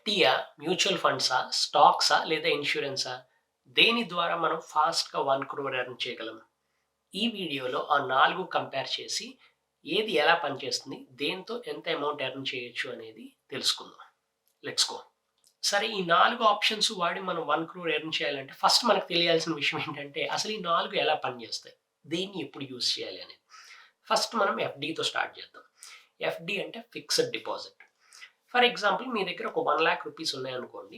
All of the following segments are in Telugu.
ఎఫ్‌డియా, మ్యూచువల్ ఫండ్సా, స్టాక్సా లేదా ఇన్స్యూరెన్సా? దేని ద్వారా మనం ఫాస్ట్‌గా 1,00,00,000 ఎర్న్ చేయగలం? ఈ వీడియోలో ఆ 4 కంపేర్ చేసి ఏది ఎలా పనిచేస్తుంది, దేంతో ఎంత అమౌంట్ ఎర్న్ చేయొచ్చు అనేది తెలుసుకుందాం. Let's go. సరే, ఈ 4 ఆప్షన్స్ వాడి మనం 1,00,00,000 ఎర్న్ చేయాలంటే ఫస్ట్ మనకు తెలియాల్సిన విషయం ఏంటంటే అసలు ఈ 4 ఎలా పనిచేస్తాయి? దేన్ని ఎప్పుడు యూజ్ చేయాలి అనేది. ఫస్ట్ మనం ఎఫ్‌డితో స్టార్ట్ చేద్దాం. ఎఫ్‌డి అంటే ఫిక్స్డ్ డిపాజిట్. ఫర్ ఎగ్జాంపుల్ మీ దగ్గర ఒక 1,00,000 రూపీస్ ఉన్నాయనుకోండి.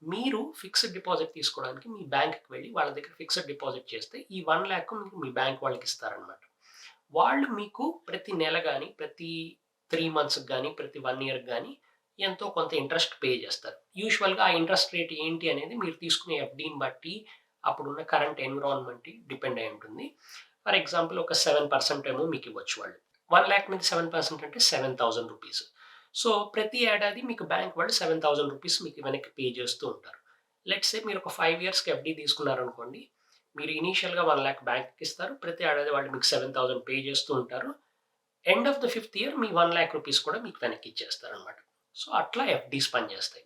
మీరు ఫిక్స్డ్ డిపాజిట్ తీసుకోవడానికి మీ బ్యాంక్‌కి వెళ్లి వాళ్ళ దగ్గర ఫిక్స్డ్ డిపాజిట్ చేస్తే ఈ 1,00,000 మీకు మీ బ్యాంక్ వాళ్ళకి ఇస్తారనమాట. వాళ్ళు మీకు ప్రతి నెల గాని, ప్రతి 3 మంత్స్‌కి గాని, ప్రతి 1 ఇయర్‌కి గాని ఎంతో కొంత ఇంట్రెస్ట్ పే చేస్తారు. యూజువల్‌గా ఆ ఇంట్రెస్ట్ రేట్ ఏంటి అనేది మీరు తీసుకునే ఎఫ్‌డిని బట్టి, అప్పుడున్న కరెంట్ ఎన్విరాన్మెంట్ డిపెండ్ అయి ఉంటుంది. ఫర్ ఎగ్జాంపుల్ ఒక 7% ఏమో మీకు ఇవ్వచ్చు వాళ్ళు. 1,00,000 మీద 7% అంటే 7,000 రూపీస్. సో, ప్రతి ఏడాది మీకు బ్యాంక్ వాళ్ళు 7,000 రూపీస్ మీకు వెనక్కి పే చేస్తూ ఉంటారు. లెట్స్ సే మీరు ఒక 5 ఇయర్స్‌కి ఎఫ్‌డి తీసుకున్నారనుకోండి. మీరు ఇనీషియల్‌గా 1,00,000 బ్యాంక్‌కి ఇస్తారు. ప్రతి ఏడాది వాళ్ళు మీకు 7,000 పే చేస్తూ ఉంటారు. End of the fifth year me 1,00,000 rupees కూడా మీకు వెనక్కి ఇచ్చేస్తారనమాట. సో, అట్లా ఎఫ్‌డీస్ పనిచేస్తాయి.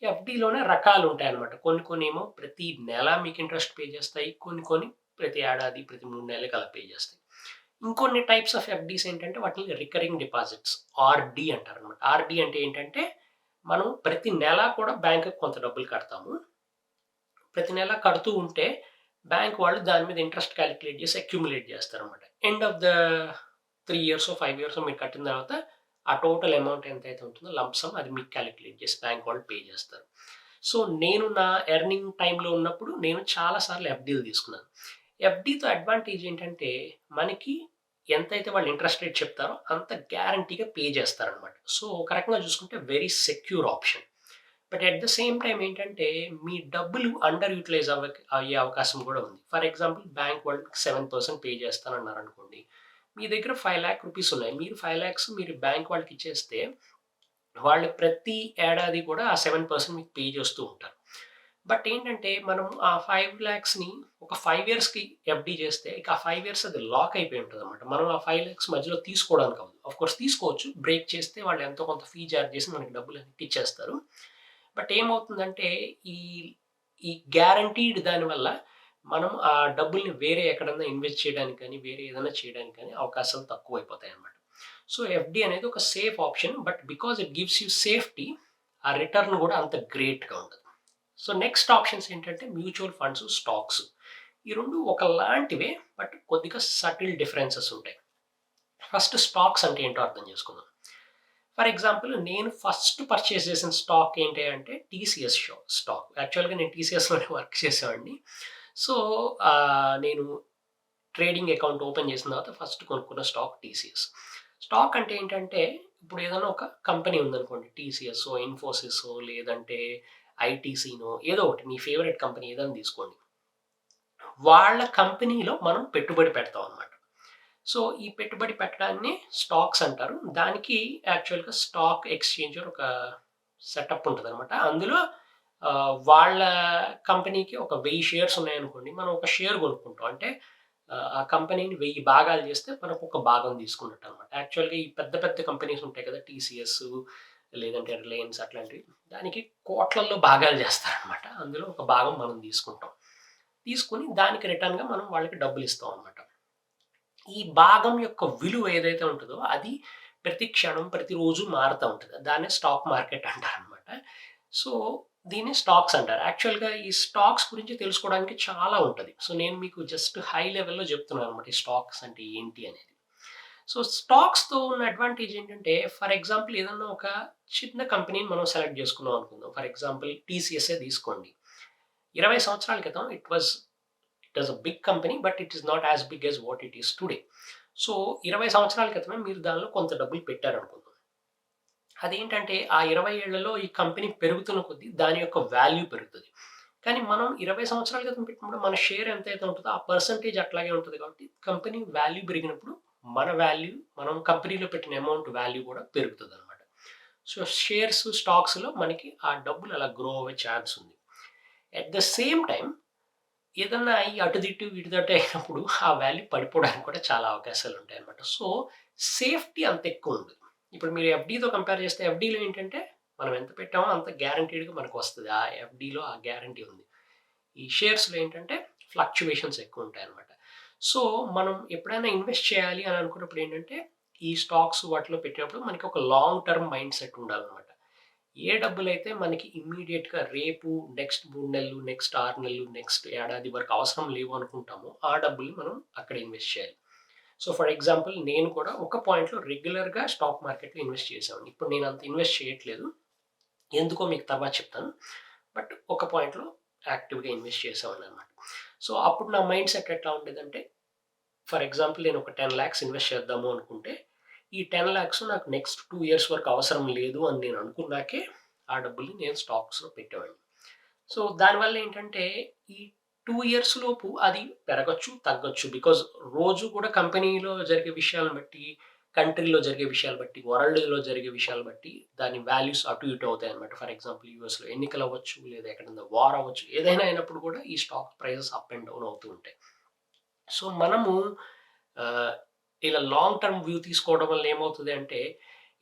ఎఫ్‌డీలోనే రకాలుంటాయనమాట. కొన్ని కొన్నేమో ప్రతి నెల మీకు ఇంట్రెస్ట్ పే చేస్తాయి. కొన్ని కొన్ని ప్రతి ఏడాది, ప్రతి 3 నెలలకి అలా పే చేస్తాయి. ఇంకొన్ని టైప్స్ ఆఫ్ ఎఫ్‌డీస్ ఏంటంటే వాటిని రికరింగ్ డిపాజిట్స్ ఆర్‌డీ అంటారనమాట. ఆర్‌డీ అంటే ఏంటంటే మనం ప్రతి నెల కూడా బ్యాంక్‌కి కొంత డబ్బులు కడతాము. ప్రతి నెల కడుతూ ఉంటే బ్యాంక్ వాళ్ళు దాని మీద ఇంట్రెస్ట్ కాలిక్యులేట్ చేసి అక్యుములేట్ చేస్తారనమాట. ఎండ్ ఆఫ్ ద 3 ఇయర్సో, 5 ఇయర్సో మీరు కట్టిన తర్వాత ఆ టోటల్ అమౌంట్ ఎంతైతే ఉంటుందో లంప్ సమ్ అది మీకు కాలిక్యులేట్ చేసి బ్యాంక్ వాళ్ళు పే చేస్తారు. సో, నేను నా ఎర్నింగ్ టైమ్‌లో ఉన్నప్పుడు నేను చాలా సార్లు ఎఫ్‌డీలు తీసుకున్నాను. ఎఫ్‌డీతో అడ్వాంటేజ్ ఏంటంటే మనకి ఎంతైతే వాళ్ళు ఇంట్రెస్ట్ రేట్ చెప్తారో అంత గ్యారంటీగా పే చేస్తారనమాట. సో, ఒక రకంగా చూసుకుంటే very secure option. But at the same time ఏంటంటే, మీ డబ్బులు అండర్ యుటిలైజ్ అయ్యే అవకాశం గూడా ఉంది. ఫర్ ఎగ్జాంపుల్ బ్యాంక్ వాళ్ళు 7% పే చేస్తానన్నారనుకోండి. మీ దగ్గర 5,00,000 రూపీస్ ఉన్నాయి. మీరు 5,00,000 మీరు బ్యాంక్ వాళ్ళకిచ్చేస్తే, వాళ్ళు ప్రతి ఏడాది కూడా ఆ 7% మీకు పే చేస్తూ ఉంటారు. బట్ ఏంటంటే, మనం ఆ 5,00,000ని ఒక 5 ఇయర్స్‌కి ఎఫ్‌డి చేస్తే, ఇక ఆ 5 ఇయర్స్ అది లాక్ అయిపోయి ఉంటదనమాట. మనం ఆ 5,00,000 మధ్యలో తీసుకోవడానికి అవ్వదు. ఆఫ్‌కోర్స్ తీసుకోవచ్చు. బ్రేక్ చేస్తే వాళ్ళు ఎంతో కొంత ఫీ చార్జ్ చేసి మనకి డబ్బులు వెనక్కిచ్చేస్తారు. బట్ ఏమవుతుందంటే, ఈ ఈ గ్యారంటీడ్ దానివల్ల మనం ఆ డబ్బుల్ని వేరే ఎక్కడన్నా ఇన్వెస్ట్ చేయడానికి గాని, వేరే ఏదైనా చేయడానికి గాని అవకాశాలు తక్కువైపోతాయన్నమాట. సో, ఎఫ్‌డి అనేది ఒక safe option. But because it gives you safety, ఆ రిటర్న్ గూడా అంత గ్రేట్‌గా ఉండదు. సో, నెక్స్ట్ ఆప్షన్స్ ఏంటంటే మ్యూచువల్ ఫండ్స్, స్టాక్స్. ఈ 2 ఒకలాంటివే. బట్ కొద్దిగా సటిల్ డిఫరెన్సెస్ ఉంటాయి. ఫస్ట్ స్టాక్స్ అంటే ఏంటో అర్థం చేసుకుందాం. ఫర్ ఎగ్జాంపుల్ నేను ఫస్ట్ పర్చేస్ చేసిన స్టాక్ ఏంటి అంటే టీసీఎస్ స్టాక్. యాక్చువల్‌గా నేను టీసీఎస్‌లోనే వర్క్ చేసేవాడిని. సో, నేను ట్రేడింగ్ అకౌంట్ ఓపెన్ చేసిన తర్వాత ఫస్ట్ కొనుక్కున్న స్టాక్ టీసీఎస్. స్టాక్ అంటే ఏంటంటే, ఇప్పుడు ఏదైనా ఒక కంపెనీ ఉందనుకోండి. టీసీఎస్సో, ఇన్ఫోసిసో లేదంటే ఐటీసీనో ఏదో ఒకటి మీ ఫేవరెట్ కంపెనీ ఏదైనా తీసుకోండి. వాళ్ళ కంపెనీలో మనం పెట్టుబడి పెడతాం అన్నమాట. సో, ఈ పెట్టుబడి పెట్టడాన్ని స్టాక్స్ అంటారు. దానికి యాక్చువల్‌గా స్టాక్ ఎక్స్‌చేంజర్ ఒక సెటప్ ఉంటదనమాట. అందులో వాళ్ళ కంపెనీకి ఒక 1000 షేర్స్ ఉన్నాయనుకోండి. మనం ఒక షేర్ కొనుక్కుంటాం. అంటే ఆ కంపెనీని 1000 భాగాలు చేస్తే మనకొక భాగం తీసుకున్నట్టనమాట. యాక్చువల్‌గా ఈ పెద్ద పెద్ద కంపెనీస్ ఉంటాయి కదా! టీసీఎస్ లేదంటే రిలయన్స్ అట్లాంటివి. దానికి కోట్లల్లో భాగాలు చేస్తారనమాట. అందులో ఒక భాగం మనం తీసుకుంటాం. తీసుకొని దానికి రిటర్న్‌గా మనం వాళ్ళకి డబ్బులిస్తాం అనమాట. ఈ భాగం యొక్క విలువ ఏదైతే ఉంటదో అది ప్రతి క్షణం, ప్రతిరోజు మారుతా ఉంటది. దాన్నే స్టాక్ మార్కెట్ అంటారనమాట. సో, దీన్ని స్టాక్స్ అంటారు. యాక్చువల్‌గా ఈ స్టాక్స్ గురించి తెలుసుకోవడానికి చాలా ఉంటది. సో, నేను మీకు జస్ట్ హై లెవెల్‌లో చెప్తున్నాననమాట. ఈ స్టాక్స్ అంటే ఏంటి అనేది. సో, స్టాక్స్‌తో ఉన్న అడ్వాంటేజ్ ఏంటంటే, ఫర్ ఎగ్జాంపుల్ ఏదన్నా ఒక చిన్న కంపెనీని మనం సెలెక్ట్ చేసుకున్నాం అనుకుందాం. ఫర్ ఎగ్జాంపుల్ టీసీఎస్సే తీసుకోండి. 20 సంవత్సరాల క్రితం it was a big company. But it is not as big as what it is today. So, 20 సంవత్సరాల క్రితమే మీరు దానిలో కొంత డబ్బులు పెట్టారనుకుందాం. అదేంటంటే ఆ 20 ఏళ్లలో ఈ కంపెనీ పెరుగుతున్న కొద్దీ దాని యొక్క వాల్యూ పెరుగుతది. కానీ మనం 20 సంవత్సరాల క్రితం పెట్టినప్పుడు మన షేర్ ఎంతైతే ఉంటదో ఆ పర్సెంటేజ్ అట్లాగే ఉంటది కాబట్టి కంపెనీ వాల్యూ పెరిగినప్పుడు మన వాల్యూ మనం కంపెనీలో పెట్టిన అమౌంట్ వాల్యూ కూడా పెరుగుతదనమాట. సో, షేర్స్, స్టాక్స్‌లో మనకి ఆ డబ్బులు అలా గ్రో అవ్వే ఛాన్స్ ఉంది. అట్ ద సేమ్ టైమ్ ఏదన్నా అయ్యి అటు దిట్టు, ఇటు దట్టు అయినప్పుడు ఆ వాల్యూ పడిపోవడానికి కూడా చాలా అవకాశాలుంటాయన్నమాట. సో, సేఫ్టీ అంత ఎక్కువుండదు. ఇప్పుడు మీరు ఎఫ్‌డీతో కంపేర్ చేస్తే ఎఫ్‌డీలో ఏంటంటే మనం ఎంత పెట్టామో అంత గ్యారంటీడ్‌గా మనకొస్తది. ఆ ఎఫ్‌డిలో ఆ గ్యారంటీ ఉంది. ఈ షేర్స్‌లో ఏంటంటే ఫ్లక్చుయేషన్స్ ఎక్కువుంటాయన్నమాట. సో, మనం ఎప్పుడైనా ఇన్వెస్ట్ చేయాలి అని అనుకున్నప్పుడు ఏంటంటే, ఈ స్టాక్స్ వాటిలో పెట్టినప్పుడు మనకి ఒక లాంగ్ టర్మ్ మైండ్ సెట్ ఉండాలన్నమాట. ఏ డబ్బులైతే మనకి ఇమ్మీడియేట్‌గా రేపు, నెక్స్ట్ 3 నెలలు, నెక్స్ట్ 6 నెలలు, నెక్స్ట్ ఏడాది వరకు అవసరం లేవు అనుకుంటామో, ఆ డబ్బుల్ని మనం అక్కడ ఇన్వెస్ట్ చేయాలి. సో, ఫర్ ఎగ్జాంపుల్ నేను కూడా ఒక పాయింట్‌లో రెగ్యులర్‌గా స్టాక్ మార్కెట్‌లో ఇన్వెస్ట్ చేసేవాడిని. ఇప్పుడు నేను అంత ఇన్వెస్ట్ చేయట్లేదు. ఎందుకో మీకు తర్వాత చెప్తాను. బట్ ఒక పాయింట్‌లో యాక్టివ్‌గా ఇన్వెస్ట్ చేసేవాడిననమాట. సో, అప్పుడు నా మైండ్ సెట్ ఎట్లా ఉండేదంటే, ఫర్ ఎగ్జాంపుల్ నేను ఒక 10,00,000 ఇన్వెస్ట్ చేద్దాము అనుకుంటే, ఈ 10,00,000 నాకు నెక్స్ట్ 2 ఇయర్స్ వరకు అవసరం లేదు అని నేను అనుకున్నాకే, ఆ డబ్బుల్ని నేను స్టాక్స్‌లో పెట్టేవాడిని. సో, దానివల్ల ఏంటంటే, ఈ 2 ఇయర్స్ లోపు అది పెరగొచ్చు, తగ్గొచ్చు. బికాజ్ రోజు కూడా కంపెనీలో జరిగే విషయాలను బట్టి, కంట్రీలో జరిగే విషయాలు బట్టి, వరల్డ్‌లో జరిగే విషయాలు బట్టి దాని వాల్యూస్ అటు ఇటు అవుతాయన్నమాట. ఫర్ ఎగ్జాంపుల్ యూఎస్‌లో ఎన్నికలు అవ్వచ్చు, లేదా ఎక్కడన్నా వార్ అవ్వచ్చు. ఏదైనా అయినప్పుడు కూడా ఈ stock prices up and down అవుతూ ఉంటాయి. సో, మనము ఆహ్, ఇలా లాంగ్ టర్మ్ వ్యూ తీసుకోవడం వల్ల ఏమవుతది అంటే,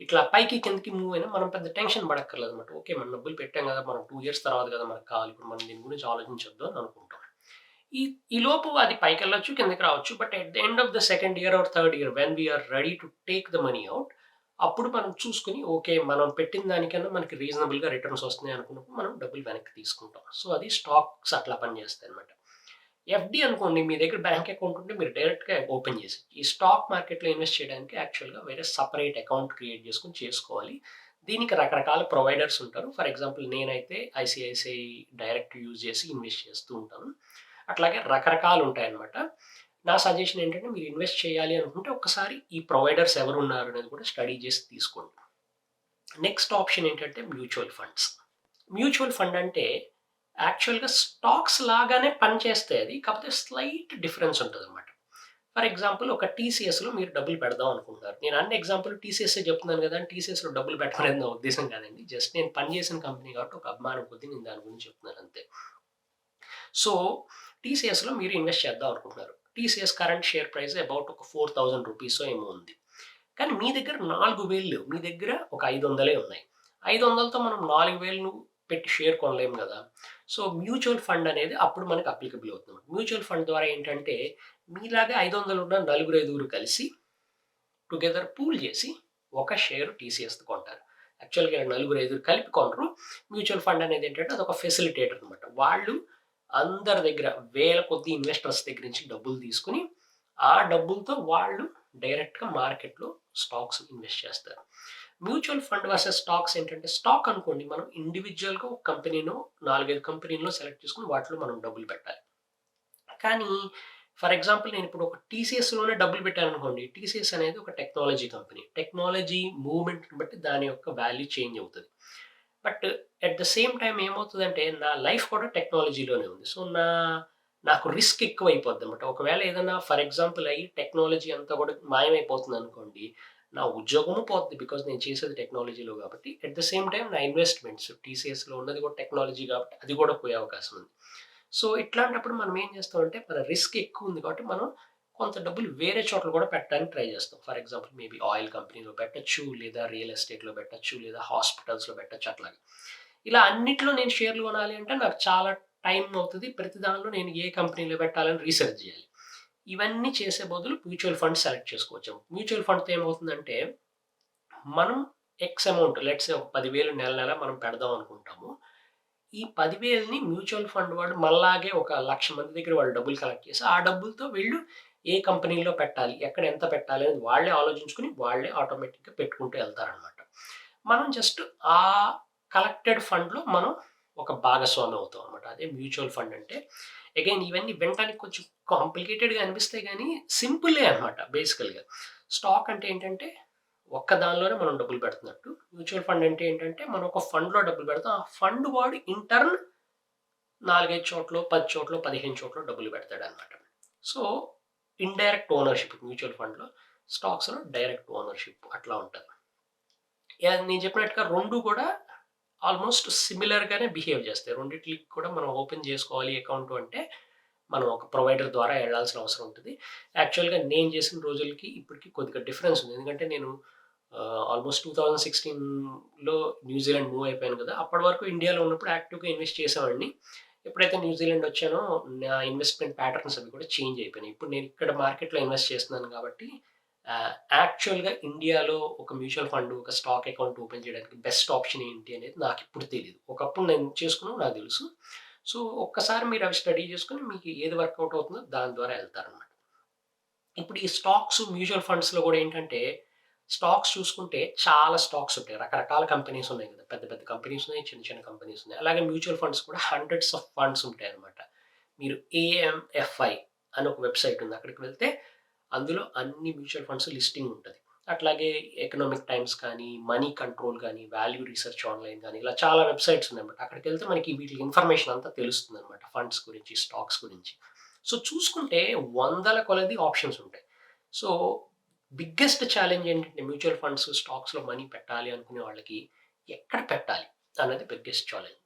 ఇట్లా పైకి కిందకి మూవ్ అయినా మనం పెద్ద టెన్షన్ పడక్కర్లేదన్నమాట. ఓకే. మనం డబ్బులు పెట్టాం గదా! మనం 2 ఇయర్స్ తర్వాత గదా! మనకు కావాలి. ఇప్పుడు మనం దీని గురించి ఆలోచించొద్దు అని అనుకుంటాం. ఈ ఈలోపు అది పైకెళ్ళొచ్చు, కిందకి రావచ్చు. But at the end of the second year or third year when we are ready to take the money out, అప్పుడు మనం చూసుకొని ఓకే. మనం పెట్టిన దానికన్నా మనకి రీజనబుల్‌గా రిటర్న్స్ వస్తున్నాయి అనుకున్నప్పుడు మనం డబ్బులు వెనక్కి తీసుకుంటాం. సో, అది స్టాక్స్ అట్లా పనిచేస్తాయన్నమాట. ఎఫ్‌డి అనుకోండి మీ దగ్గర బ్యాంక్ అకౌంట్ ఉంటే మీరు డైరెక్ట్‌గా ఓపెన్ చేసి, ఈ స్టాక్ మార్కెట్‌లో ఇన్వెస్ట్ చేయడానికి యాక్చువల్‌గా వేరే సెపరేట్ అకౌంట్ క్రియేట్ చేసుకొని చేసుకోవాలి. దీనికి రకరకాల ప్రొవైడర్స్ ఉంటారు. ఫర్ ఎగ్జాంపుల్ నేనైతే ఐసీఐసీఐ డైరెక్ట్ యూజ్ చేసి ఇన్వెస్ట్ చేస్తూ ఉంటాను. అట్లాగే రకరకాలు ఉంటాయన్నమాట. నా సజెషన్ ఏంటంటే మీరు ఇన్వెస్ట్ చేయాలి అనుకుంటే ఒక్కసారి ఈ ప్రొవైడర్స్ ఎవరున్నారు అనేది కూడా స్టడీ చేసి తీసుకోండి. నెక్స్ట్ ఆప్షన్ ఏంటంటే మ్యూచువల్ ఫండ్స్. మ్యూచువల్ ఫండ్ అంటే యాక్చువల్‌గా స్టాక్స్ లాగానే పనిచేస్తాయి అది. కాకపోతే స్లైట్ డిఫరెన్స్ ఉంటదనమాట. ఫర్ ఎగ్జాంపుల్ ఒక టీసీఎస్‌లో మీరు డబ్బులు పెడదాం అనుకుంటున్నారు. నేను అన్ని ఎగ్జాంపుల్ టీసీఎస్సే చెప్తున్నాను గదా! అని టీసీఎస్‌లో డబ్బులు పెట్టమనేది నా ఉద్దేశ్యం కాదండి. జస్ట్ నేను పని చేసిన కంపెనీ కాబట్టి ఒక అభిమానం కొద్దీ నేను దాని గురించి చెప్తున్నాను అంతే. సో, టీసీఎస్‌లో మీరు ఇన్వెస్ట్ చేద్దాం అనుకుంటున్నారు. TCS current share price about ఒక రూ. 4,000 ఏమో ఉంది. కానీ మీ దగ్గర 4,000 లేవు. మీ దగ్గర ఒక 500 ఉన్నాయి. 500తో మనం 4,000 పెట్టి షేర్ కొనలేము గదా! సో, మ్యూచువల్ ఫండ్ అనేది అప్పుడు మనకు అప్లికబుల్ అవుతుంది. మ్యూచువల్ ఫండ్ ద్వారా ఏంటంటే, మీలాగా 500 ఉన్న నలుగురు, ఐదుగురు కలిసి టుగెదర్ పూల్ చేసి ఒక షేర్ టీసీఎస్‌ది కొంటారు. యాక్చువల్‌గా నలుగురు, ఐదుగురు కలిపి కొనరు. మ్యూచువల్ ఫండ్ అనేది ఏంటంటే అదొక ఫెసిలిటేటర్ అన్నమాట. వాళ్ళు అందరి దగ్గర వేల కొద్దీ ఇన్వెస్టర్స్ దగ్గర నుంచి డబ్బులు తీసుకొని, ఆ డబ్బులతో వాళ్ళు డైరెక్ట్‌గా మార్కెట్‌లో స్టాక్స్ ఇన్వెస్ట్ చేస్తారు. మ్యూచువల్ ఫండ్ వర్సెస్ స్టాక్స్ ఏంటంటే, స్టాక్ అనుకోండి మనం ఇండివిడ్యువల్‌గా ఒక కంపెనీనో, 4, 5 కంపెనీలను సెలెక్ట్ చేసుకొని వాటిలో మనం డబ్బులు పెట్టాలి. కానీ ఫర్ ఎగ్జాంపుల్ నేనిప్పుడు ఒక టీసీఎస్‌లోనే డబ్బులు పెట్టాననుకోండి. టీసీఎస్ అనేది ఒక టెక్నాలజీ కంపెనీ. టెక్నాలజీ మూవ్‌మెంట్‌ని బట్టి దాని యొక్క వాల్యూ చేంజ్ అవుతది. But at the same time ఏమవుతదంటే, నా లైఫ్ కూడా టెక్నాలజీలోనే ఉంది. సో, నాకు రిస్క్ ఎక్కువైపోద్దనమాట. ఒకవేళ ఏదన్నా ఫర్ ఎగ్జాంపుల్ అయ్యి టెక్నాలజీ అంతా కూడా మాయమైపోతుందనుకోండి, నా ఉద్యోగము పోద్ది. బికాజ్ నేను చేసేది టెక్నాలజీలో కాబట్టి. అట్ ద సేమ్ టైమ్ నా ఇన్వెస్ట్‌మెంట్స్ టీసీఎస్‌లో ఉన్నది కూడా టెక్నాలజీ కాబట్టి అది కూడా పోయే అవకాశం ఉంది. సో, ఇట్లాంటప్పుడు మనం ఏం చేస్తామంటే, మన రిస్క్ ఎక్కువుంది కాబట్టి, మనం కొంత డబ్బులు వేరే చోట్ల కూడా పెట్టడానికి ట్రై చేస్తాం. ఫర్ ఎగ్జాంపుల్ మేబీ ఆయిల్ కంపెనీలో పెట్టొచ్చు, లేదా రియల్ ఎస్టేట్‌లో పెట్టొచ్చు, లేదా హాస్పిటల్స్‌లో పెట్టొచ్చు అట్లాగా. ఇలా అన్నిట్లో నేను షేర్లు కొనాలి అంటే నాకు చాలా టైం అవుతది. ప్రతి దానిలో నేను ఏ కంపెనీలో పెట్టాలని రీసెర్చ్ చేయాలి. ఇవన్నీ చేసే బదులు మ్యూచువల్ ఫండ్ సెలెక్ట్ చేసుకోవచ్చు. మ్యూచువల్ ఫండ్‌తో ఏమవుతుందంటే, మనం ఎక్స్ అమౌంట్ లెట్స్ సే ఒక 10,000 నెల నెల మనం పెడదాం అనుకుంటాము. ఈ 10,000ని మ్యూచువల్ ఫండ్ వాడు మనలాగే ఒక 1,00,000 మంది దగ్గర వాళ్ళు డబ్బులు కలెక్ట్ చేసి, ఆ డబ్బులతో వీళ్ళు ఏ కంపెనీలో పెట్టాలి, ఎక్కడ ఎంత పెట్టాలి అనేది వాళ్ళే ఆలోచించుకొని, వాళ్ళే ఆటోమేటిక్‌గా పెట్టుకుంటూ ఎళ్తారనమాట. మనం జస్ట్ ఆ కలెక్టెడ్ ఫండ్‌లో మనం ఒక భాగస్వామి అవుతాం అనమాట. అదే మ్యూచువల్ ఫండ్ అంటే. అగైన్ ఇవన్నీ వినటానికి కొంచెం కాంప్లికేటెడ్‌గా అనిపిస్తాయి గానీ, సింపులే అనమాట బేసికల్‌గా. స్టాక్ అంటే ఏంటంటే ఒక్క దానిలోనే మనం డబ్బులు పెడుతున్నట్టు. మ్యూచువల్ ఫండ్ అంటే ఏంటంటే, మనం ఒక ఫండ్‌లో డబ్బులు పెడతాం. ఆ ఫండ్ వాడు ఇన్ టర్న్ 4, 5 చోట్లో, 10 చోట్లో, 15 చోట్ల డబ్బులు పెడతాడనమాట. సో, ఇండైరెక్ట్ ఓనర్‌షిప్ మ్యూచువల్ ఫండ్‌లో. స్టాక్స్‌లో డైరెక్ట్ ఓనర్‌షిప్ అట్లా ఉంటది. యాహ్! నేను చెప్పినట్టుగా 2 కూడా ఆల్‌మోస్ట్ సిమిలర్‌గానే బిహేవ్ చేస్తాయి. రెండిట్లికి కూడా మనం ఓపెన్ చేసుకోవాలి అకౌంట్ అంటే, మనం ఒక ప్రొవైడర్ ద్వారా ఎళ్ళాల్సిన అవసరం ఉంటది. యాక్చువల్‌గా నేను చేసిన రోజులకి ఇప్పటికి కొద్దిగా డిఫరెన్స్ ఉంది. ఎందుకంటే నేను ఆల్మోస్ట్ 2016లో న్యూజిలాండ్ మూవ్ అయిపోయాను కదా! అప్పటి వరకు ఇండియాలో ఉన్నప్పుడు యాక్టివ్‌గా ఇన్వెస్ట్ చేసేవాడిని. ఎప్పుడైతే న్యూజిలాండ్ వచ్చానో నా ఇన్వెస్ట్‌మెంట్ ప్యాటర్న్స్ అవి కూడా చేంజ్ అయిపోయినాయి. ఇప్పుడు నేను ఇక్కడ మార్కెట్‌లో ఇన్వెస్ట్ చేస్తున్నాను కాబట్టి యాక్చువల్‌గా ఇండియాలో ఒక మ్యూచువల్ ఫండ్, ఒక స్టాక్ అకౌంట్ ఓపెన్ చేయడానికి బెస్ట్ ఆప్షన్ ఏంటి అనేది నాకిప్పుడు తెలీదు. ఒకప్పుడు నేను చేసుకున్నాను నాకు తెలుసు. సో, ఒక్కసారి మీరు అవి స్టడీ చేసుకొని మీకు ఏది వర్కౌట్ అవుతుందో దాని ద్వారా ఎళ్తారనమాట. ఇప్పుడు ఈ స్టాక్స్, మ్యూచువల్ ఫండ్స్‌లో గూడా ఏంటంటే, స్టాక్స్ చూసుకుంటే చాలా స్టాక్స్ ఉంటాయి. రకరకాల కంపెనీస్ ఉన్నాయి గదా! పెద్ద పెద్ద కంపెనీస్ ఉన్నాయి. చిన్న చిన్న కంపెనీస్ ఉన్నాయి. అలాగే మ్యూచువల్ ఫండ్స్ కూడా హండ్రెడ్స్ ఆఫ్ ఫండ్స్ ఉంటాయన్నమాట. మీరు ఏఎంఎఫ్ఐ అని ఒక వెబ్‌సైట్ ఉంది. అక్కడికి వెళ్తే అందులో అన్ని మ్యూచువల్ ఫండ్స్ లిస్టింగ్ ఉంటది. అట్లాగే ఎకనామిక్ టైమ్స్ కానీ, మనీ కంట్రోల్ గానీ, వాల్యూ రిసర్చ్ ఆన్‌లైన్ గానీ, ఇలా చాలా వెబ్‌సైట్స్ ఉన్నాయన్నమాట. అక్కడికెళ్తే మనకి వీటి ఇన్ఫర్మేషన్ అంతా తెలుస్తుందన్నమాట. ఫండ్స్ గురించి, స్టాక్స్ గురించి. సో, చూసుకుంటే వందల కొలది ఆప్షన్స్ ఉంటాయి. సో, బిగ్గెస్ట్ ఛాలెంజ్ ఏంటంటే మ్యూచువల్ ఫండ్స్, స్టాక్స్‌లో మనీ పెట్టాలి అనుకునే వాళ్ళకి ఎక్కడ పెట్టాలి అన్నది బిగ్గెస్ట్ ఛాలెంజ్.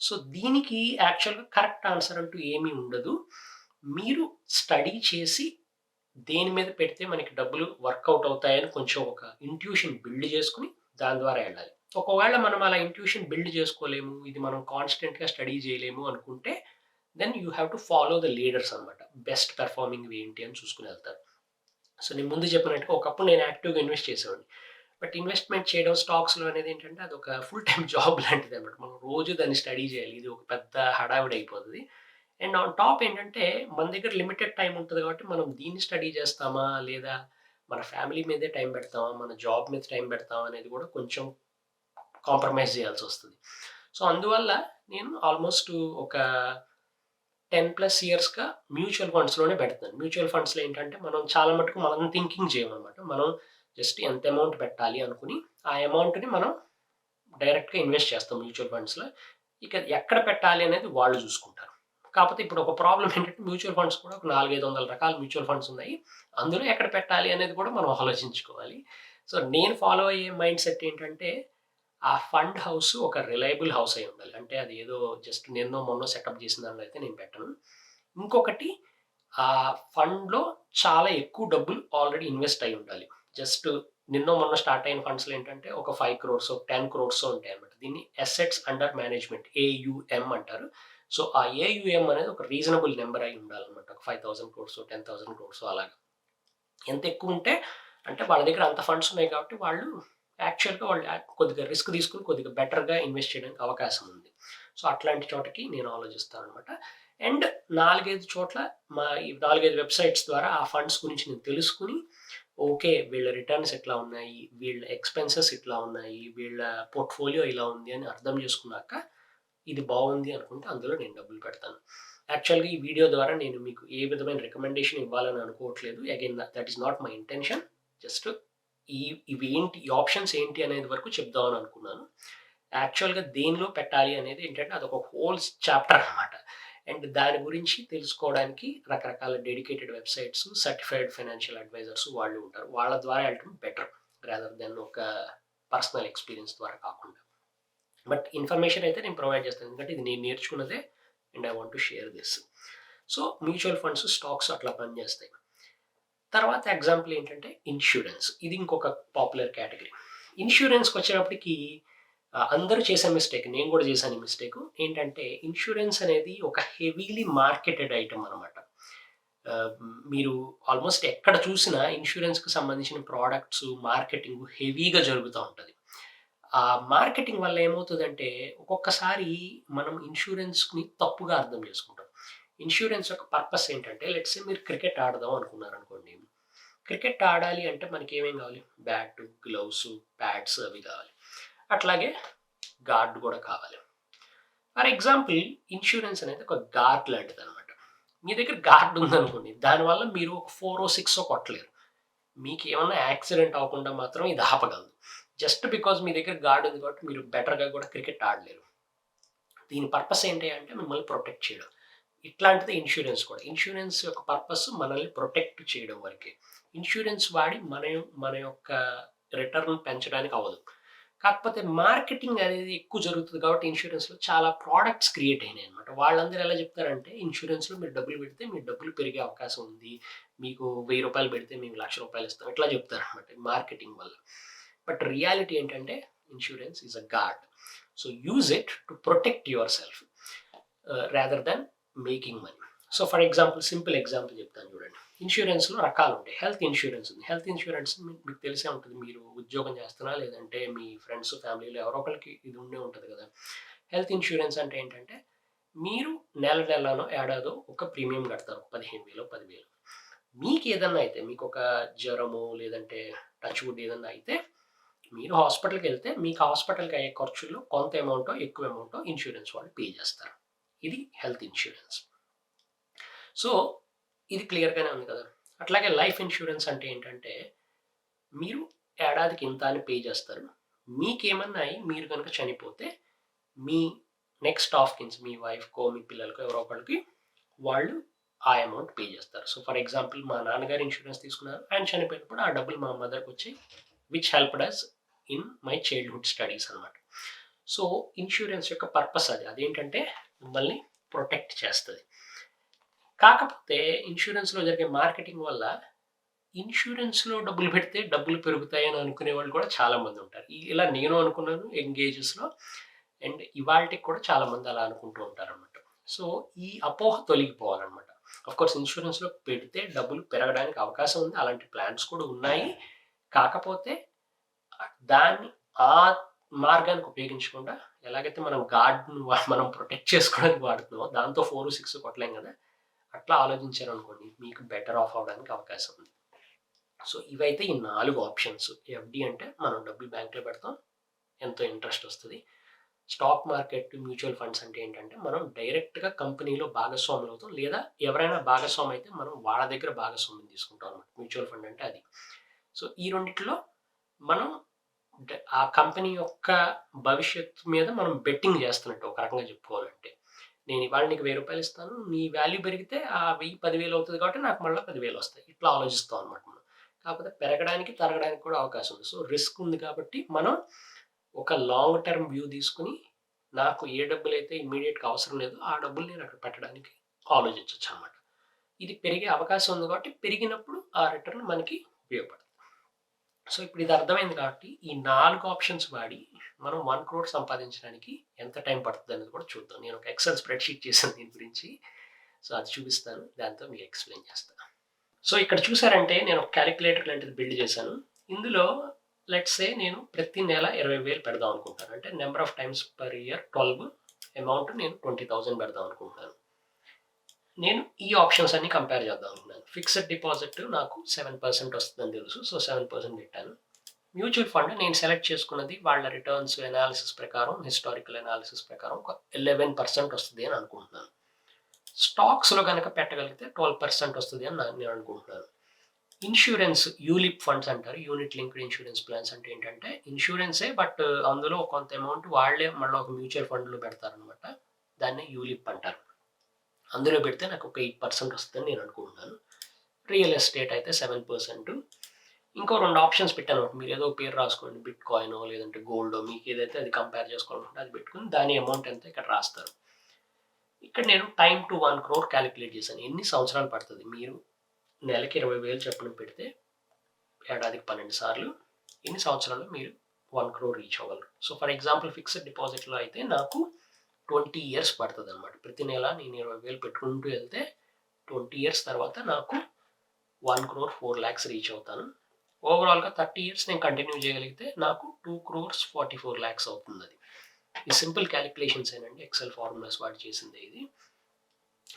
సో, దీనికి యాక్చువల్‌గా కరెక్ట్ ఆన్సర్ అంటూ ఏమీ ఉండదు. మీరు స్టడీ చేసి దేని మీద పెడితే మనకి డబ్బులు వర్కౌట్ అవుతాయని కొంచెం ఒక ఇంట్యూషన్ బిల్డ్ చేసుకొని దాని ద్వారా ఎళ్ళాలి. ఒకవేళ మనం అలా ఇంట్యూషన్ బిల్డ్ చేసుకోలేము, ఇది మనం కాన్స్టెంట్‌గా స్టడీ చేయలేము అనుకుంటే, then you have to follow the leaders అన్నమాట. బెస్ట్ పెర్ఫార్మింగ్‌వి ఏంటి అని చూసుకొని ఎళ్తారు. సో, నేను ముందు చెప్పినట్టుగా ఒకప్పుడు నేను యాక్టివ్‌గా ఇన్వెస్ట్ చేసేవాడిని. బట్ ఇన్వెస్ట్‌మెంట్ చేయడం స్టాక్స్‌లో అనేది ఏంటంటే అదొక ఫుల్ టైమ్ జాబ్ లాంటిదన్నమాట. మనం రోజు దాన్ని స్టడీ చేయాలి. ఇది ఒక పెద్ద హడావిడి అయిపోతది. అండ్ ఆన్ టాప్ ఏంటంటే మన దగ్గర లిమిటెడ్ టైమ్ ఉంటది కాబట్టి మనం దీన్ని స్టడీ చేస్తామా? లేదా మన ఫ్యామిలీ మీదే టైం పెడతామా? మన జాబ్ మీద టైం పెడతామా? అనేది కూడా కొంచెం కాంప్రమైజ్ చేయాల్సొస్తది. సో, అందువల్ల నేను ఆల్మోస్ట్ ఒక 10+ ఇయర్స్‌గా మ్యూచువల్ ఫండ్స్‌లోనే పెడుతున్నాను. మ్యూచువల్ ఫండ్స్‌లో ఏంటంటే మనం చాలా మటుకు మనం థింకింగ్ చేయమనమాట. మనం జస్ట్ ఎంత అమౌంట్ పెట్టాలి అనుకుని, ఆ అమౌంట్‌ని మనం డైరెక్ట్‌గా ఇన్వెస్ట్ చేస్తాం మ్యూచువల్ ఫండ్స్‌లో. ఇక ఎక్కడ పెట్టాలి అనేది వాళ్ళు చూసుకుంటారు. కాపోతే ఇప్పుడు ఒక ప్రాబ్లమ్ ఏంటంటే మ్యూచువల్ ఫండ్స్ కూడా ఒక 4, 500 రకాల మ్యూచువల్ ఫండ్స్ ఉన్నాయి. అందులో ఎక్కడ పెట్టాలి అనేది కూడా మనం ఆలోచించుకోవాలి. సో, నేను ఫాలో అయ్యే మైండ్ సెట్ ఏంటంటే, ఆ ఫండ్ హౌస్ ఒక రిలయబుల్ హౌస్ అయి ఉండాలి. అంటే అది ఏదో జస్ట్ నిన్నో, మొన్నో సెటప్ చేసిన దాంట్లో అయితే నేను పెట్టను. ఇంకొకటి ఆ ఫండ్‌లో చాలా ఎక్కువ డబ్బులు ఆల్రెడీ ఇన్వెస్ట్ అయ్యి ఉండాలి. జస్ట్ నిన్నో మొన్నో స్టార్ట్ అయిన ఫండ్స్‌లో ఏంటంటే ఒక 5 క్రోర్సో, 10 క్రోర్సో ఉంటాయన్నమాట. దీన్ని అసెట్స్ అండర్ మేనేజ్మెంట్ ఏయుఎం అంటారు. సో, ఆ ఏయుఎం అనేది ఒక రీజనబుల్ నంబర్ అయి ఉండాలన్నమాట. ఒక 5,000 క్రోర్సో, 10,000 క్రోర్సో అలాగా. ఎంత ఎక్కువుంటే అంటే వాళ్ళ దగ్గర అంత ఫండ్స్ ఉన్నాయి కాబట్టి వాళ్ళు యాక్చువల్‌గా వాళ్ళు కొద్దిగా రిస్క్ తీసుకొని కొద్దిగా బెటర్‌గా ఇన్వెస్ట్ చేయడానికి అవకాశం ఉంది. సో, అట్లాంటి చోటకి నేను ఆలోచిస్తాననమాట. అండ్ 4, 5 చోట్ల ఈ 4, 5 వెబ్‌సైట్స్ ద్వారా ఆ ఫండ్స్ గురించి నేను తెలుసుకొని, ఓకే. వీళ్ళ రిటర్న్స్ ఎట్లా ఉన్నాయి? వీళ్ళ ఎక్స్‌పెన్సెస్ ఇట్లా ఉన్నాయి. వీళ్ళ పోర్ట్‌ఫోలియో ఇలా ఉంది అని అర్థం చేసుకున్నాక, ఇది బాగుంది అనుకుంటే అందులో నేను డబ్బులు పెడతాను. యాక్చువల్‌గా ఈ వీడియో ద్వారా నేను మీకు ఏ విధమైన రికమెండేషన్ ఇవ్వాలని అనుకోవట్లేదు. Again that is not my intention. Just ఇవేంటి ఈ ఆప్షన్స్ ఏంటి అనేది వరకు చెప్దామని అనుకున్నాను. యాక్చువల్‌గా దేనిలో పెట్టాలి అనేది ఏంటంటే అదొక హోల్ చాప్టర్ అన్నమాట. అండ్ దాని గురించి తెలుసుకోవడానికి రకరకాల dedicated websites, certified financial advisers వాళ్ళు ఉంటారు. వాళ్ళ ద్వారా వెళ్ళటం బెటర్ రాదర్ దెన్ ఒక పర్సనల్ ఎక్స్‌పీరియన్స్ ద్వారా కాకుండా. బట్ ఇన్ఫర్మేషన్ అయితే నేను ప్రొవైడ్ చేస్తాను. ఎందుకంటే ఇది నేను నేర్చుకున్నదే and I want to share this. So, mutual funds, stocks అట్లా పనిచేస్తాయి. తర్వాత ఎగ్జాంపుల్ ఏంటంటే ఇన్స్యూరెన్స్. ఇది ఇంకొక పాపులర్ కేటగరీ. ఇన్స్యూరెన్స్‌కొచ్చేటప్పటికి అందరూ చేసే మిస్టేక్, నేను కూడా చేశాను ఈ మిస్టేకు. ఏంటంటే ఇన్స్యూరెన్స్ అనేది ఒక హెవీలీ మార్కెటెడ్ ఐటెమ్ అనమాట. ఆహ్, మీరు ఆల్మోస్ట్ ఎక్కడ చూసినా ఇన్స్యూరెన్స్‌కి సంబంధించిన ప్రొడక్ట్స్, మార్కెటింగ్ హెవీగా జరుగుతా ఉంటది. ఆ మార్కెటింగ్ వల్ల ఏమవుతదంటే, ఒక్కొక్కసారి మనం ఇన్స్యూరెన్స్‌ని తప్పుగా అర్థం చేసుకుంటాం. ఇన్స్యూరెన్స్ యొక్క పర్పస్ ఏంటంటే, లెట్స్ సే మీరు క్రికెట్ ఆడదాం అనుకున్నారనుకోండి. క్రికెట్ ఆడాలి అంటే మనకేమేం కావాలి? బ్యాటు, గ్లౌసు, ప్యాడ్స్ అవి కావాలి. అట్లాగే గార్డ్ కూడా కావాలి. ఫర్ ఎగ్జాంపుల్ ఇన్స్యూరెన్స్ అనేది ఒక గార్డ్ లాంటిదనమాట. మీ దగ్గర గార్డ్ ఉందనుకోండి, దానివల్ల మీరు ఒక 4 6 కొట్టలేరు. మీకేమన్నా యాక్సిడెంట్ అవ్వకుండా మాత్రం ఇది ఆపగలదు. జస్ట్ బికాజ్ మీ దగ్గర గార్డ్ ఉంది కాబట్టి మీరు బెటర్‌గా కూడా క్రికెట్ ఆడలేరు. దీని పర్పస్ ఏంటి అంటే మిమ్మల్ని ప్రొటెక్ట్ చేయడం. ఇట్లాంటిదే ఇన్స్యూరెన్స్ కూడా. ఇన్స్యూరెన్స్ యొక్క పర్పస్ మనల్ని ప్రొటెక్ట్ చేయడం వరకే. ఇన్స్యూరెన్స్ వాడి మన యొక్క రిటర్న్ పెంచడానికి అవ్వదు. కాకపోతే మార్కెటింగ్ అనేది ఎక్కువ జరుగుతది కాబట్టి ఇన్స్యూరెన్స్‌లో చాలా ప్రొడక్ట్స్ క్రియేట్ అయినాయన్నమాట. వాళ్ళందరూ ఎలా చెప్తారంటే ఇన్స్యూరెన్స్‌లో మీరు డబ్బులు పెడితే మీ డబ్బులు పెరిగే అవకాశం ఉంది. మీకు రూ. 1000 పెడితే మేము రూ. 1,00,000 ఇస్తాం. ఇట్లా చెప్తారన్నమాట మార్కెటింగ్ వల్ల. బట్ రియాలిటీ ఏంటంటే insurance is a guard. So use it to protect yourself rather than making money. So for example, simple example చెప్తాను చూడండి. ఇన్సూరెన్స్లో రకాలు ఉంటాయి. హెల్త్ ఇన్సూరెన్స్ ఉంది. హెల్త్ ఇన్సూరెన్స్ మీకు తెలిసే ఉంటుంది. మీరు ఉద్యోగం చేస్తున్నా లేదంటే మీ ఫ్రెండ్స్ ఫ్యామిలీలో ఎవరో ఒకరికి ఇది ఉండే ఉంటుంది కదా. హెల్త్ ఇన్సూరెన్స్ అంటే ఏంటంటే మీరు నెలనో ఏడాదో ఒక ప్రీమియం కడతారు, 15,000 10,000. మీకు ఏదన్నా అయితే, మీకు ఒక జ్వరము లేదంటే టచ్ వుడ్ ఏదన్నా అయితే మీరు హాస్పిటల్కి వెళ్తే మీకు హాస్పిటల్కి అయ్యే ఖర్చుల్లో కొంత అమౌంటో ఎక్కువ అమౌంటో ఇన్సూరెన్స్ వాళ్ళు పే చేస్తారు. ఇది హెల్త్ ఇన్సూరెన్స్. సో ఇది క్లియర్గానే ఉంది కదా. అట్లాగే లైఫ్ ఇన్సూరెన్స్ అంటే ఏంటంటే మీరు ఏడాదికి ఇంత అని పే చేస్తారు. మీకేమన్నా అయ్యి మీరు కనుక చనిపోతే మీ నెక్స్ట్ ఆఫ్ కిన్స్, మీ వైఫ్కో మీ పిల్లలకో ఎవరో ఒకరికి వాళ్ళు ఆ అమౌంట్ పే చేస్తారు. సో ఫర్ ఎగ్జాంపుల్ మా నాన్నగారు ఇన్సూరెన్స్ తీసుకున్నారు. ఆయన చనిపోయినప్పుడు ఆ డబ్బులు మా మదర్కి వచ్చి which helped us in my childhood studies అనమాట. సో ఇన్సూరెన్స్ యొక్క పర్పస్ అదేంటంటే మిమ్మల్ని ప్రొటెక్ట్ చేస్తుంది. కాకపోతే ఇన్సూరెన్స్లో జరిగే మార్కెటింగ్ వల్ల ఇన్సూరెన్స్లో డబ్బులు పెడితే డబ్బులు పెరుగుతాయని అనుకునే వాళ్ళు కూడా చాలామంది ఉంటారు. ఇలా నేను అనుకున్నాను ఎంగేజెస్లో, అండ్ ఇవాళకి కూడా చాలామంది అలా అనుకుంటూ ఉంటారన్నమాట. సో ఈ అపోహ తొలగిపోవాలన్నమాట. అఫ్కోర్స్ ఇన్సూరెన్స్లో పెడితే డబ్బులు పెరగడానికి అవకాశం ఉంది, అలాంటి ప్లాన్స్ కూడా ఉన్నాయి. కాకపోతే దాన్ని ఆ మార్గానికి ఉపయోగించకుండా, ఎలాగైతే మనం గార్డ్ను మనం ప్రొటెక్ట్ చేసుకోవడానికి వాడుతున్నామో దాంతో 4, 6 కొట్టలేం కదా, అట్లా ఆలోచించారనుకోండి మీకు బెటర్ ఆఫ్ అవడానికి అవకాశం ఉంది. సో ఇవైతే ఈ 4 ఆప్షన్స్. ఎఫ్డి అంటే మనం డబ్బులు బ్యాంక్లో పెడతాం, ఎంతో ఇంట్రెస్ట్ వస్తుంది. స్టాక్ మార్కెట్, మ్యూచువల్ ఫండ్స్ అంటే ఏంటంటే మనం డైరెక్ట్గా కంపెనీలో భాగస్వాములు అవుతాం, లేదా ఎవరైనా భాగస్వామి అయితే మనం వాళ్ళ దగ్గర భాగస్వామ్యం తీసుకుంటాం అనమాట. మ్యూచువల్ ఫండ్ అంటే అది. సో ఈ రెండిట్లో మనం ఆ కంపెనీ యొక్క భవిష్యత్తు మీద మనం బెట్టింగ్ చేస్తున్నట్టు ఒక రకంగా చెప్పుకోవాలంటే. నేను ఇవాళ నీకు 1000 రూపాయలు ఇస్తాను, నీ వాల్యూ పెరిగితే ఆ 1000 10,000 అవుతుంది కాబట్టి నాకు మళ్ళీ 10,000 వస్తాయి. ఇట్లా ఆలోచిస్తాం అనమాట మనం. కాకపోతే పెరగడానికి తరగడానికి కూడా అవకాశం ఉంది. సో రిస్క్ ఉంది కాబట్టి మనం ఒక లాంగ్ టర్మ్ వ్యూ తీసుకుని నాకు ఏ డబ్బులైతే ఇమ్మీడియట్గా అవసరం లేదో ఆ డబ్బులు నేను అక్కడ పెట్టడానికి ఆలోచించవచ్చు అనమాట. ఇది పెరిగే అవకాశం ఉంది కాబట్టి పెరిగినప్పుడు ఆ రిటర్న్ మనకి ఉపయోగపడుతుంది. సో ఇప్పుడు ఇది అర్థమైంది కాబట్టి ఈ 4 ఆప్షన్స్ వాడి మనం 1 crore సంపాదించడానికి ఎంత టైం పడుతుంది అనేది కూడా చూద్దాం. నేను ఒక ఎక్సెల్ స్ప్రెడ్షీట్ చేశాను దీని గురించి. సో అది చూపిస్తాను, దాంతో మీకు ఎక్స్ప్లెయిన్ చేస్తాను. సో ఇక్కడ చూసారంటే నేను ఒక క్యాలిక్యులేటర్ లాంటిది బిల్డ్ చేశాను. ఇందులో లెట్స్ సే నేను ప్రతి నెల 20,000 పెడదాం అనుకుంటాను. అంటే number of times per year 12, amount నేను 20,000 పెడదాం అనుకుంటున్నాను. నేను ఈ ఆప్షన్స్ అన్ని కంపేర్ చేద్దాం అనుకున్నాను. ఫిక్స్డ్ డిపాజిట్ నాకు 7% వస్తుందని తెలుసు. సో 7% పెట్టాను. మ్యూచువల్ ఫండ్ నేను సెలెక్ట్ చేసుకున్నది వాళ్ళ రిటర్న్స్ అనాలిసిస్ ప్రకారం, హిస్టారికల్ అనాలిసిస్ ప్రకారం ఒక 11% వస్తుంది అని అనుకుంటున్నాను. స్టాక్స్లో కనుక పెట్టగలిగితే 12% వస్తుంది అని నేను అనుకుంటున్నాను. ఇన్సూరెన్స్, యూలిప్ ఫండ్స్ అంటారు, యూనిట్ లింక్డ్ ఇన్సూరెన్స్ ప్లాన్స్. అంటే ఏంటంటే ఇన్సూరెన్సే బట్ అందులో కొంత అమౌంట్ వాళ్ళే మళ్ళీ ఒక మ్యూచువల్ ఫండ్లో పెడతారనమాట. దాన్ని యూలిప్ అంటారు. అందులో పెడితే నాకు ఒక 8% వస్తుందని నేను అనుకుంటున్నాను. రియల్ ఎస్టేట్ అయితే 7%. ఇంకో 2 ఆప్షన్స్ పెట్టాను. మీరు ఏదో పేరు రాసుకోండి, బిట్ కాయినో లేదంటే గోల్డో, మీకు ఏదైతే అది కంపేర్ చేసుకోవాలనుకుంటే అది పెట్టుకుని దాని అమౌంట్ ఎంత ఇక్కడ రాస్తారు. ఇక్కడ నేను టైం టు 1 crore క్యాలిక్యులేట్ చేశాను. ఎన్ని సంవత్సరాలు పడుతుంది, మీరు నెలకి 20,000 చొప్పున పెడితే ఏడాదికి 12 సార్లు ఎన్ని సంవత్సరాలు మీరు 1 crore రీచ్ అవ్వగలరు. సో ఫర్ ఎగ్జాంపుల్ ఫిక్స్డ్ డిపాజిట్లో అయితే నాకు 20 years పడుతుంది అనమాట. ప్రతి నెల నేను 20,000 పెట్టుకుంటూ వెళ్తే 20 years తర్వాత నాకు 1 crore 4 lakhs రీచ్ అవుతాను. ఓవరాల్గా 30 years నేను కంటిన్యూ చేయగలిగితే నాకు 2 crores 44 lakhs అవుతుంది. అది ఈ సింపుల్ క్యాలిక్యులేషన్స్ ఏనండి, ఎక్సెల్ ఫార్ములాస్ వాడి చేసింది ఇది.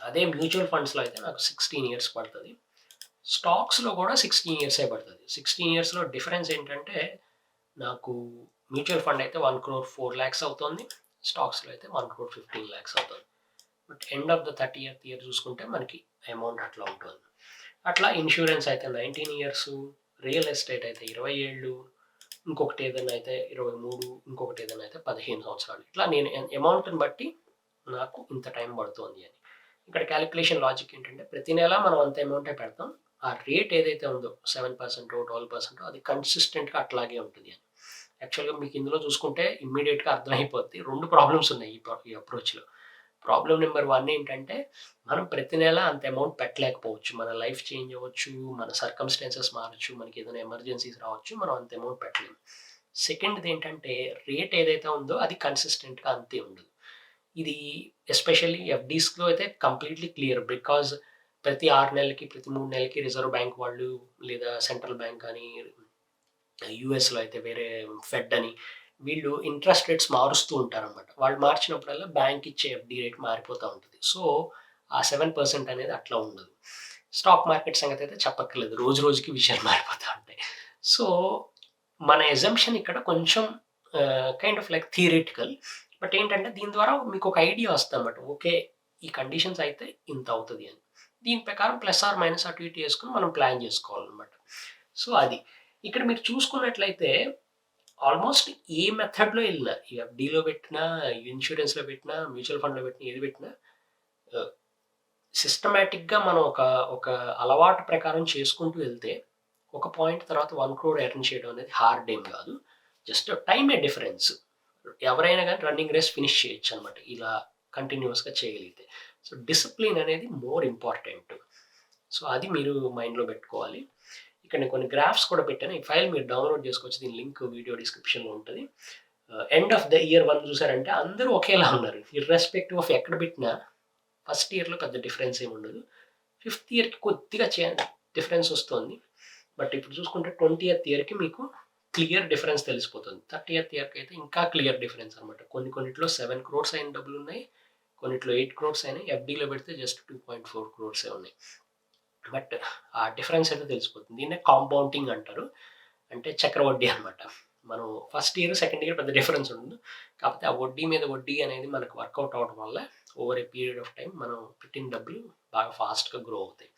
అదే మ్యూచువల్ ఫండ్స్లో అయితే నాకు 16 years పడుతుంది. స్టాక్స్లో కూడా 16 years పడుతుంది. 16 yearsలో డిఫరెన్స్ ఏంటంటే నాకు మ్యూచువల్ ఫండ్ అయితే 1 crore 4 lakhs అవుతుంది, స్టాక్స్లో అయితే 1 crore 15 lakhs అవుతుంది. But end of the 30th year చూసుకుంటే మనకి అమౌంట్ అట్లా ఉంటుంది. అట్లా ఇన్సూరెన్స్ అయితే 19 years, రియల్ ఎస్టేట్ అయితే 20 ఏళ్ళు, ఇంకొకటి ఏదైనా అయితే 23, ఇంకొకటి ఏదైనా అయితే 15 సంవత్సరాలు. ఇట్లా నేను అమౌంట్ని బట్టి నాకు ఇంత టైం పడుతుంది అని. ఇక్కడ క్యాలిక్యులేషన్ లాజిక్ ఏంటంటే ప్రతి నెల మనం అంత అమౌంటే పెడతాం, ఆ రేట్ ఏదైతే ఉందో 7%, 12% అది కన్సిస్టెంట్గా అట్లాగే ఉంటుంది అని. యాక్చువల్గా మీకు ఇందులో చూసుకుంటే ఇమ్మీడియట్గా అర్థమైపోద్ది. 2 ప్రాబ్లమ్స్ ఉన్నాయి ఈ అప్రోచ్లో. ప్రాబ్లం నెంబర్ 1 ఏంటంటే మనం ప్రతి నెల అంత అమౌంట్ పెట్టలేకపోవచ్చు. మన లైఫ్ చేంజ్ అవ్వచ్చు, మన సర్కమ్స్టాన్సెస్ మారచ్చు, మనకి ఏదైనా ఎమర్జెన్సీస్ రావచ్చు, మనం అంత అమౌంట్ పెట్టలేము. సెకండ్‌దేంటంటే రేట్ ఏదైతే ఉందో అది కన్సిస్టెంట్‌గా అంతే ఉండదు. ఇది ఎస్పెషల్లీ ఎఫ్‌డీస్‌లో అయితే కంప్లీట్‌లీ క్లియర్. బికాజ్ ప్రతి 6 నెలలకి, ప్రతి 3 నెలలకి రిజర్వ్ బ్యాంక్ వాళ్ళు లేదా సెంట్రల్ బ్యాంక్ అని యూఎస్‌లో అయితే వేరే ఫెడ్ అని వీళ్ళు ఇంట్రెస్ట్ రేట్స్ మారుస్తూ ఉంటారనమాట. వాళ్ళు మార్చినప్పుడల్లా బ్యాంక్ ఇచ్చే ఎఫ్‌డీ రేట్ మారిపోతా ఉంటది. సో, ఆ 7% అనేది అట్లా ఉండదు. స్టాక్ మార్కెట్ సంగతయితే చెప్పక్కర్లేదు. రోజు రోజుకి విషయాలు మారిపోతా ఉంటాయి. సో, మన అజంప్షన్ ఇక్కడ కొంచెం kind of like theoretical. But ఏంటంటే దీని ద్వారా మీకొక ఐడియా వస్తదనమాట. ఓకే. ఈ కండిషన్స్ అయితే ఇంత అవుతది అని. దీని ప్రకారం ప్లస్ ఆర్ మైనస్ అటు ఇటు యేసుకొని మనం ప్లాన్ జేసుకోవాలనమాట. సో, అది. ఇక్కడ మీరు చూసుకున్నట్లయితే ఆల్‌మోస్ట్ ఏ మెథడ్‌లో ఎళ్ళినా ఈ ఎఫ్‌డీలో పెట్టినా, ఇన్స్యూరెన్స్‌లో పెట్టినా, మ్యూచువల్ ఫండ్‌లో పెట్టినా, ఏది పెట్టినా ఆహ్, సిస్టమాటిక్‌గా మనం ఒక అలవాటు ప్రకారం చేసుకుంటూ వెళ్తే, ఒక పాయింట్ తర్వాత 1,00,00,000 ఎర్న్ చేయడం అనేది హార్డ్ ఏం గాదు. జస్ట్ టైమే డిఫరెన్స్. ఎవరైనా గాని రన్నింగ్ రేస్ ఫినిష్ చేయొచ్చనమాట. ఇలా కంటిన్యూయస్‌గా చేయగలిగితే. సో, డిసిప్లిన్ అనేది మోర్ ఇంపార్టెంట్. సో, అది మీరు మైండ్‌లో పెట్టుకోవాలి. ఇక్కడ నేను కొన్ని గ్రాఫ్స్ కూడా పెట్టాను. ఈ ఫైల్ మీరు డౌన్‌లోడ్ చేసుకోవచ్చు. దీని లింక్ వీడియో డిస్క్రిప్షన్‌లో ఉంటది. ఎండ్ ఆఫ్ ద ఇయర్ 1 చూసారంటే అందరూ ఒకేలా ఉన్నారు. ఇర్రెస్పెక్టివ్ ఆఫ్ ఎక్కడ పెట్టినా ఫస్ట్ ఇయర్‌లో పెద్ద డిఫరెన్స్ ఏమి ఉండదు. ఫిఫ్త్ ఇయర్‌కి కొద్దిగా డిఫరెన్స్ వస్తోంది. బట్ ఇప్పుడు చూసుకుంటే 20థ్ ఇయర్‌కి మీకు క్లియర్ డిఫరెన్స్ తెలిసిపోతుంది. 30థ్ ఇయర్‌కి అయితే ఇంకా క్లియర్ డిఫరెన్స్ అనమాట. కొన్నిట్లో 7 క్రోర్స్ అయిన డబ్బులున్నాయి. కొన్నిట్లో 8 క్రోర్స్ అయినాయి. ఎఫ్‌డీలో పెడితే జస్ట్ 2.4 క్రోర్సే ఉన్నాయి. బట్ ఆ డిఫరెన్స్ అయితే తెలిసిపోతుంది. దీన్నే కాంపౌండింగ్ అంటారు. అంటే చక్రవడ్డీ అనమాట. మనం ఫస్ట్ ఇయర్, సెకండ్ ఇయర్ పెద్ద డిఫరెన్స్ ఉండదు. కాకపోతే ఆ వడ్డీ మీద వడ్డీ అనేది మనకు వర్కౌట్ అవ్వడం వల్ల over a period of time మనం పెట్టిన డబ్బులు బాగా ఫాస్ట్‌గా గ్రో అవుతాయి.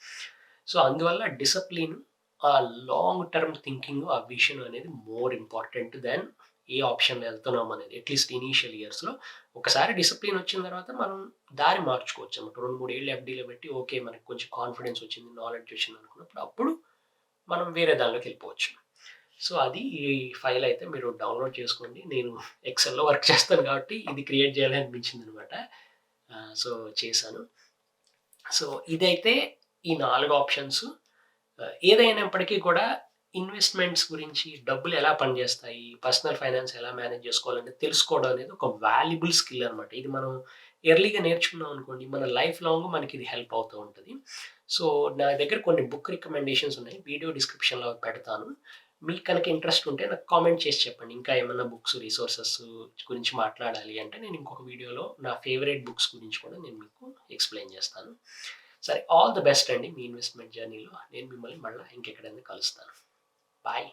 సో, అందువల్ల డిసిప్లిన్, ఆ లాంగ్ టర్మ్ థింకింగ్, ఆ విషన్ అనేది మోర్ ఇంపార్టెంట్ దాన్ ఏ ఆప్షన్‌లో ఎళ్తున్నాం అనేది. అట్‌లీస్ట్ ఇనీషియల్ ఇయర్స్‌లో. ఒకసారి డిసిప్లిన్ వచ్చిన తర్వాత మనం దారి మార్చుకోవచ్చన్నమాట. 2, 3 ఏళ్ళు ఎఫ్‌డీలో పెట్టి ఓకే. మనకు కొంచెం కాన్ఫిడెన్స్ వచ్చింది, నాలెడ్జ్ వచ్చింది అనుకున్నప్పుడు అప్పుడు మనం వేరే దానిలోకెళ్ళిపోవచ్చు. సో, అది ఈ ఫైల్ అయితే మీరు డౌన్‌లోడ్ చేసుకోండి. నేను ఎక్సెల్‌లో వర్క్ చేస్తాను కాబట్టి ఇది క్రియేట్ చేయాలి అనిపించిందనమాట. సో, చేశాను. సో, ఇదైతే ఈ 4 ఆప్షన్స్. ఏదైనప్పటికీ కూడా ఇన్వెస్ట్‌మెంట్స్ గురించి డబ్బులు ఎలా పనిచేస్తాయి, పర్సనల్ ఫైనాన్స్ ఎలా మేనేజ్ చేసుకోవాలని తెలుసుకోవడం అనేది ఒక వాల్యుబుల్ స్కిల్ అనమాట. ఇది మనం ఎర్లీగా నేర్చుకున్నాం అనుకోండి, మన లైఫ్ లాంగ్ మనకిది హెల్ప్ అవుతూ ఉంటది. సో, నా దగ్గర కొన్ని బుక్ రికమెండేషన్స్ ఉన్నాయి. వీడియో డిస్క్రిప్షన్‌లో పెడతాను. మీకు కనుక ఇంట్రెస్ట్ ఉంటే నాకు కామెంట్ చేసి చెప్పండి. ఇంకా ఏమన్నా బుక్స్, రిసోర్సెస్ గురించి మాట్లాడాలి అంటే నేను ఇంకొక వీడియోలో నా ఫేవరెట్ బుక్స్ గురించి కూడా నేను మీకు ఎక్స్‌ప్లెయిన్ చేస్తాను. సరే, ఆల్ ది బెస్ట్ అండి మీ ఇన్వెస్ట్‌మెంట్ జర్నీలో. నేను మిమ్మల్ని మళ్ళా ఇంకెక్కడైనా కలుస్తాను. బాయ్.